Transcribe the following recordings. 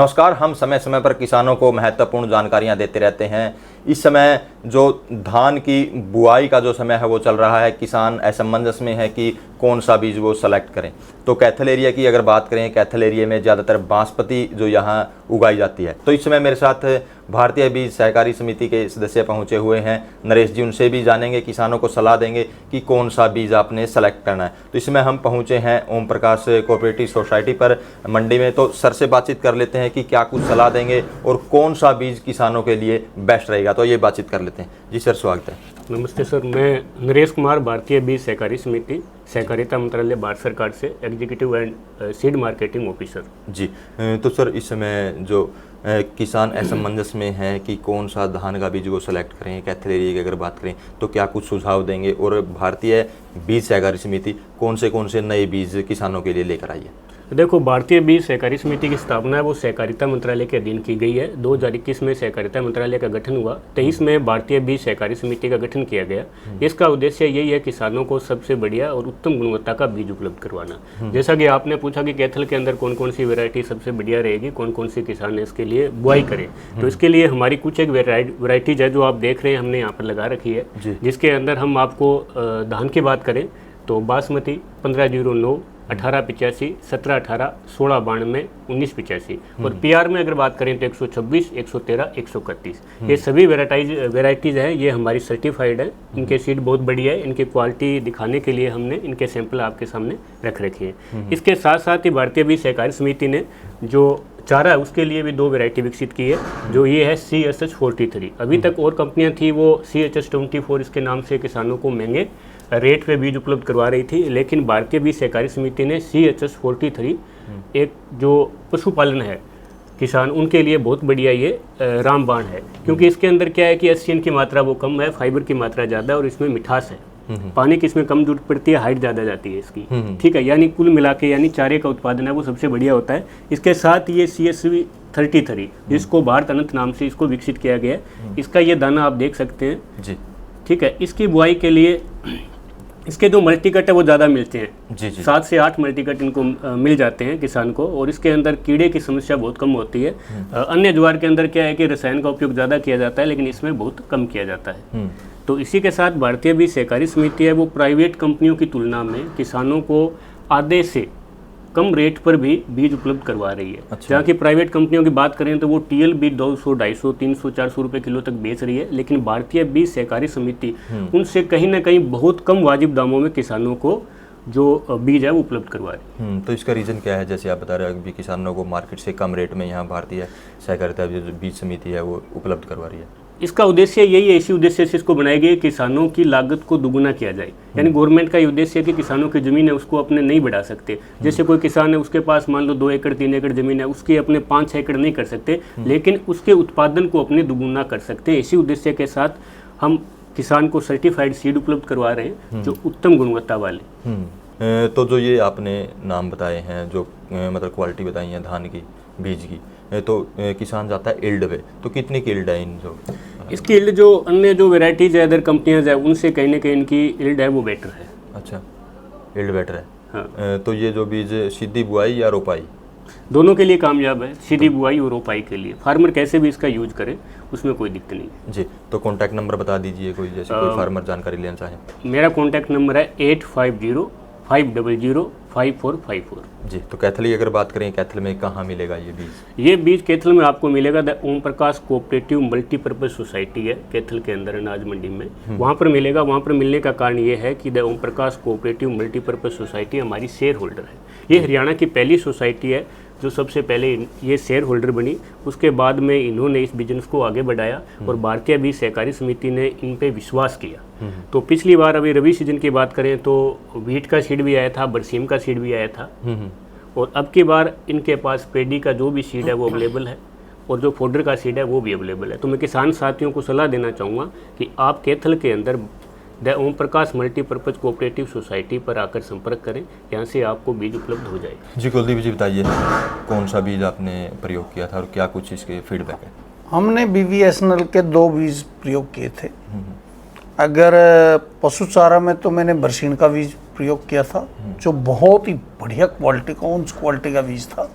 नमस्कार। हम समय समय पर किसानों को महत्वपूर्ण जानकारियां देते रहते हैं। इस समय जो धान की बुआई का जो समय है वो चल रहा है। किसान असमंजस में है कि कौन सा बीज वो सेलेक्ट करें। तो कैथल एरिया की अगर बात करें, कैथल एरिया में ज़्यादातर बासमती जो यहाँ उगाई जाती है। तो इस समय मेरे साथ भारतीय बीज सहकारी समिति के सदस्य पहुँचे हुए हैं नरेश जी। उनसे भी जानेंगे, किसानों को सलाह देंगे कि कौन सा बीज आपने सेलेक्ट करना है। तो इसमें हम पहुँचे हैं ओम प्रकाश कोऑपरेटिव सोसाइटी पर मंडी में। तो सर से बातचीत कर लेते हैं कि क्या कुछ सलाह देंगे और कौन सा बीज किसानों के लिए बेस्ट रहेगा। तो ये बातचीत कर लेते हैं। जी सर, स्वागत है। नमस्ते सर, मैं नरेश कुमार, भारतीय बीज सहकारी समिति, सहकारिता मंत्रालय, भारत सरकार से executive and seed marketing officer. जी, तो सर इस समय जो किसान असमंजस में है कि कौन सा धान का बीज वो सेलेक्ट करें, कैथल एरिया की अगर बात करें तो क्या कुछ सुझाव देंगे और भारतीय बीज सहकारी समिति कौन से नए बीज किसानों के लिए लेकर आई है? देखो, भारतीय बीज सहकारी समिति की स्थापना है वो सहकारिता मंत्रालय के अधीन की गई है। 2021 में सहकारिता मंत्रालय का गठन हुआ। 23 में भारतीय बीज सहकारी समिति का गठन किया गया। इसका उद्देश्य यही है किसानों को सबसे बढ़िया और उत्तम गुणवत्ता का बीज उपलब्ध करवाना। जैसा कि आपने पूछा कि कैथल के अंदर कौन कौन सी वैरायटी सबसे बढ़िया रहेगी, कौन कौन सी किसान इसके लिए बुआई करें। तो इसके लिए हमारी कुछ एक वैरायटीज है जो आप देख रहे हैं, हमने यहाँ पर लगा रखी है, जिसके अंदर हम आपको धान की बात करें तो बासमती 1509, 1885, 1718, 1692, 1985 और पीआर में अगर बात करें तो 126, 113, 131। ये सभी वेराइटीज़ हैं। ये हमारी सर्टिफाइड है। इनके सीड बहुत बढ़िया है। इनकी क्वालिटी दिखाने के लिए हमने इनके सैंपल आपके सामने रख रखे हैं। इसके साथ साथ ही भारतीय बीज सहकारी समिति ने जो चारा है उसके लिए भी 2 वैरायटी विकसित की है। जो ये है CHH43। अभी तक और कंपनियां थी वो CHH24 इसके नाम से किसानों को महंगे रेट पे बीज उपलब्ध करवा रही थी, लेकिन भारतीय बीज सहकारी समिति ने CHH43 एक जो पशुपालन है किसान उनके लिए बहुत बढ़िया ये रामबाण है। क्योंकि इसके अंदर क्या है कि एस्टिन की मात्रा वो कम है, फाइबर की मात्रा ज़्यादा है और इसमें मिठास है। पानी की इसमें कम जरूरत पड़ती है, हाइट ज़्यादा जाती है इसकी, ठीक है। यानी कुल मिला के यानी चारे का उत्पादन है वो सबसे बढ़िया होता है। इसके साथ ये CSV33 जिसको भारत अनंत नाम से इसको विकसित किया गया है। इसका ये दाना आप देख सकते हैं जी, ठीक है। इसकी बुआई के लिए इसके जो मल्टीकट है वो ज़्यादा मिलते हैं जी। 7 से 8 मल्टीकट इनको मिल जाते हैं किसान को, और इसके अंदर कीड़े की समस्या बहुत कम होती है। अन्य ज्वार के अंदर क्या है कि रसायन का उपयोग ज़्यादा किया जाता है, लेकिन इसमें बहुत कम किया जाता है। तो इसी के साथ भारतीय बीज सहकारी समिति है वो प्राइवेट कंपनियों की तुलना में किसानों को आधे से कम रेट पर भी बीज उपलब्ध करवा रही है। अच्छा। जहाँ की प्राइवेट कंपनियों की बात करें तो वो TL बीज 200, 250, 300, 400 रुपये किलो तक बेच रही है, लेकिन भारतीय बीज सहकारी समिति उनसे कहीं ना कहीं बहुत कम वाजिब दामों में किसानों को जो बीज है वो उपलब्ध करवा रही है। तो इसका रीज़न क्या है? जैसे आप बता रहे हो कि किसानों को मार्केट से कम रेट में यहाँ भारतीय सहकारिता बीज समिति है वो उपलब्ध करवा रही है। इसका उद्देश्य यही है, इसी उद्देश्य से इसको बनाई गई, किसानों की लागत को दुगुना किया जाए। यानी गवर्नमेंट का ये उद्देश्य है कि किसानों की ज़मीन है उसको अपने नहीं बढ़ा सकते। जैसे कोई किसान है उसके पास मान लो 2 एकड़ 3 एकड़ ज़मीन है, उसकी अपने 5-6 एकड़ नहीं कर सकते, लेकिन उसके उत्पादन को अपने दुगुना कर सकते। इसी उद्देश्य के साथ हम किसान को सर्टिफाइड सीड उपलब्ध करवा रहे हैं जो उत्तम गुणवत्ता वाले। तो जो ये आपने नाम बताए हैं, जो मतलब क्वालिटी बताई है धान की बीज की, तो किसान जाता है इल्ड पे, तो कितनी की इल्ड है इन जो इसकी इल्ड जो अन्य जो वेराइटीज़ है अदर कंपनियां है उनसे कहीं ना कहीं इनकी इल्ड है वो बेटर है। अच्छा, इल्ड बेटर है। हाँ। तो ये जो बीज सीधी बुआई या रोपाई दोनों के लिए कामयाब है, सीधी बुआई और रोपाई के लिए। फार्मर कैसे भी इसका यूज करे उसमें कोई दिक्कत नहीं जी। तो कॉन्टैक्ट नंबर बता दीजिए, कोई जैसे कोई फार्मर जानकारी लेना चाहे। मेरा कॉन्टैक्ट नंबर है 8505005454 जी। तो कैथल की अगर बात करें, कैथल में कहाँ मिलेगा ये बीज? ये बीज कैथल में आपको मिलेगा the Om Prakash cooperative multipurpose society है कैथल के अंदर अनाज मंडी में, वहाँ पर मिलेगा। वहाँ पर मिलने का कारण ये है कि the Om Prakash cooperative multipurpose society हमारी शेयर होल्डर है। ये हरियाणा की पहली सोसाइटी है जो सबसे पहले ये शेयर होल्डर बनी। उसके बाद में इन्होंने इस बिजनेस को आगे बढ़ाया और भारतीय बीज सहकारी समिति ने इन पे विश्वास किया। तो पिछली बार अभी रबी सीजन की बात करें तो व्हीट का सीड भी आया था, बरसीम का सीड भी आया था, और अब की बार इनके पास पेडी का जो भी सीड है वो अवेलेबल है और जो फोडर का सीड है वो भी अवेलेबल है। तो मैं किसान साथियों को सलाह देना चाहूँगा कि आप कैथल के अंदर the Om Prakash multipurpose cooperative society पर आकर संपर्क करें, यहाँ से आपको बीज उपलब्ध हो जाएगा। जी कुलदीप जी, बताइए कौन सा बीज आपने प्रयोग किया था और क्या कुछ इसके फीडबैक है? हमने BVSNL के 2 बीज प्रयोग किए थे। अगर पशु चारा में तो मैंने बरसीन का बीज प्रयोग किया था, जो बहुत ही बढ़िया क्वालिटी का, उच्च क्वालिटी का बीज था।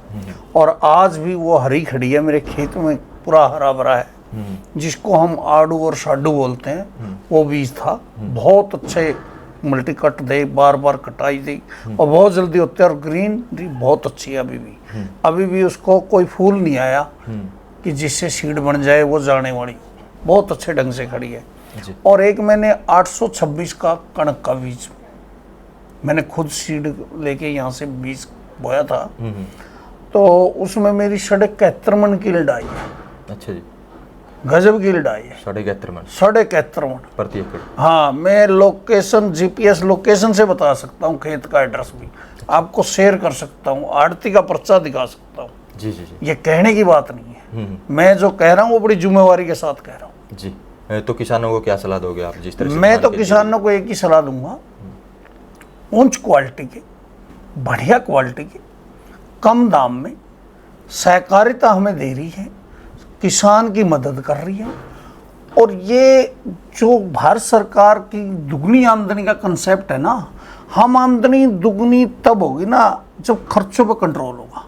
और आज भी वो हरी खड़ी है मेरे खेत में, पूरा हरा भरा है, जिसको हम आड़ू और साडू बोलते हैं, वो बीज था। बहुत अच्छे मल्टी कट दे, बार बार कटाई दे और बहुत जल्दी होते हैं, और ग्रीन बहुत अच्छी है अभी भी उसको कोई फूल नहीं आया कि जिससे सीड बन जाए वो जाने वाली, बहुत अच्छे ढंग से खड़ी है। और एक मैंने 826 का कणक का बीज मैंने खुद सीड लेके यहाँ से बीज बोया था, तो उसमें मेरी 71.5 मन की लीड आई है। अच्छा जी, गजब की लीड आई है। 71.5 मन 71.5 मन प्रति एकड़। हाँ, मैं लोकेशन, जीपीएस लोकेशन से बता सकता हूँ, खेत का एड्रेस भी आपको शेयर कर सकता हूँ, आड़ती का पर्चा दिखा सकता हूँ। जी जी जी। ये कहने की बात नहीं है, मैं जो कह रहा हूँ वो बड़ी जिम्मेवारी के साथ कह रहा हूँ। जी, तो किसानों को क्या सलाह दोगे आप, जिस तरह से मैं तो धान के किसानों को एक ही सलाह दूंगा, उच्च क्वालिटी के, बढ़िया क्वालिटी के, कम दाम में सहकारिता हमें दे रही है, किसान की मदद कर रही है। और ये जो भारत सरकार की दुगनी आमदनी का कंसेप्ट है ना, हम आमदनी दुगनी तब होगी ना जब खर्चों पर कंट्रोल होगा।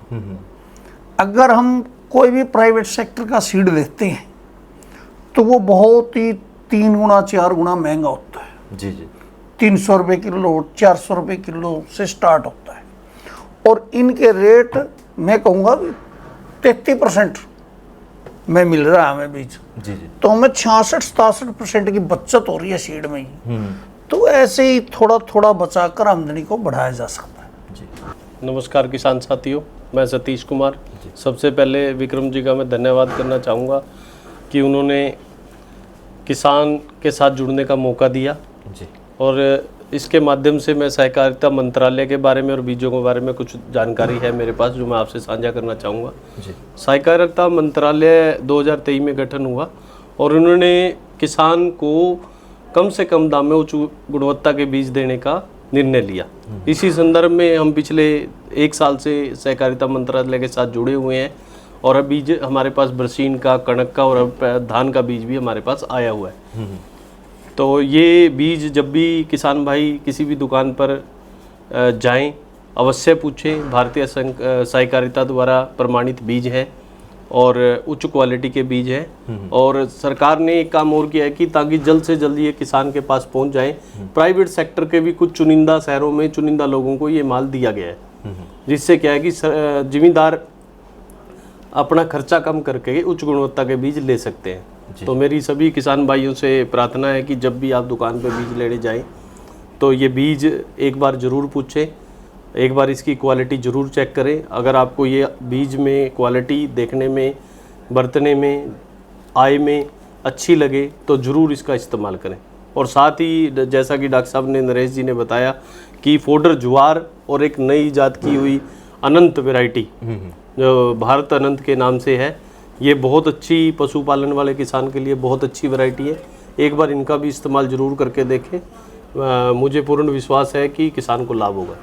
अगर हम कोई भी प्राइवेट सेक्टर का सीड लेते हैं तो वो बहुत ही 3 गुना 4 गुना महंगा होता है। जी जी। 300 रुपये किलो, 400 रुपये किलो से स्टार्ट होता है, और इनके रेट मैं कहूँगा 33% में मिल रहा है हमें बीज। जी जी। तो हमें 66-67% की बचत हो रही है सीड में ही। तो ऐसे ही थोड़ा थोड़ा बचाकर आमदनी को बढ़ाया जा सकता है। जी। नमस्कार किसान साथियों, मैं सतीश कुमार। सबसे पहले विक्रम जी का मैं धन्यवाद करना चाहूँगा कि उन्होंने किसान के साथ जुड़ने का मौका दिया, जी। और इसके माध्यम से मैं सहकारिता मंत्रालय के बारे में और बीजों के बारे में कुछ जानकारी है मेरे पास जो मैं आपसे साझा करना चाहूँगा। जी। सहकारिता मंत्रालय 2023 में गठन हुआ और उन्होंने किसान को कम से कम दाम में उच्च गुणवत्ता के बीज देने का निर्णय लिया। इसी संदर्भ में हम पिछले 1 साल से सहकारिता मंत्रालय के साथ जुड़े हुए हैं, और अब बीज हमारे पास बरसीन का, कणक का और अब धान का बीज भी हमारे पास आया हुआ है। तो ये बीज जब भी किसान भाई किसी भी दुकान पर जाएं, अवश्य पूछें। भारतीय सहकारिता द्वारा प्रमाणित बीज है और उच्च क्वालिटी के बीज है। और सरकार ने एक काम और किया है कि ताकि जल्द से जल्द ये किसान के पास पहुंच जाए, प्राइवेट सेक्टर के भी कुछ चुनिंदा शहरों में चुनिंदा लोगों को ये माल दिया गया है, जिससे क्या है कि जिम्मेदार अपना खर्चा कम करके उच्च गुणवत्ता के बीज ले सकते हैं। तो मेरी सभी किसान भाइयों से प्रार्थना है कि जब भी आप दुकान पे बीज लेने जाएं तो ये बीज एक बार ज़रूर पूछें, एक बार इसकी क्वालिटी ज़रूर चेक करें। अगर आपको ये बीज में क्वालिटी देखने में, बरतने में, आय में अच्छी लगे तो ज़रूर इसका इस्तेमाल करें। और साथ ही जैसा कि डॉक्टर साहब ने, नरेश जी ने बताया कि फोडर ज्वार और एक नई जात की हुई अनंत वैरायटी जो भारत अनंत के नाम से है, ये बहुत अच्छी पशुपालन वाले किसान के लिए बहुत अच्छी वैरायटी है। एक बार इनका भी इस्तेमाल ज़रूर करके देखें। मुझे पूर्ण विश्वास है कि किसान को लाभ होगा।